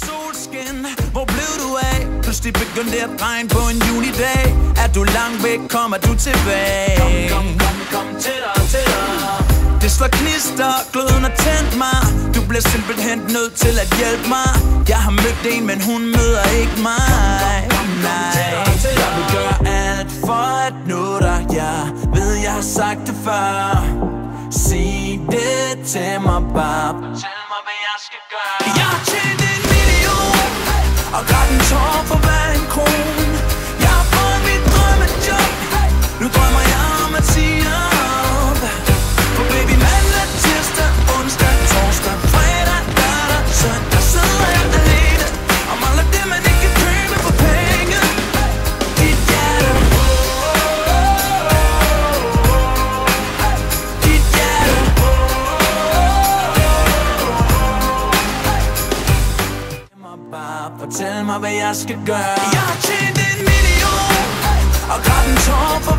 Solskin, hvor blev du af? Pludselig begyndte det at regne på en junidag. Er du langt væk, kommer du tilbage? Kom tættere. Det slår knister, gløden har tændt mig. Du bliver simpelthen nødt til at hjælpe mig. Jeg har mødt en, men hun møder ikke mig. Nej, jeg vil gøre alt for at nå dig. Jeg ved, jeg har sagt det før. Sig det til mig bare. Fortæl mig, hvad jeg skal gøre. Jeg har tjent 1 million og grædt en tår for hver en krone. Jeg har fået mit drømmejob. Nu drømmer jeg om at sige op. For baby, mandag, tirsdag, onsdag, torsdag, fredag, lørdag, søndag sidder jeg alene og mangler det, man ikke kan købe for penge. Dit hjerte, dit hjerte. Fortæl mig, hvad jeg skal gøre. Jeg har tjent 1 million og grædt en tår for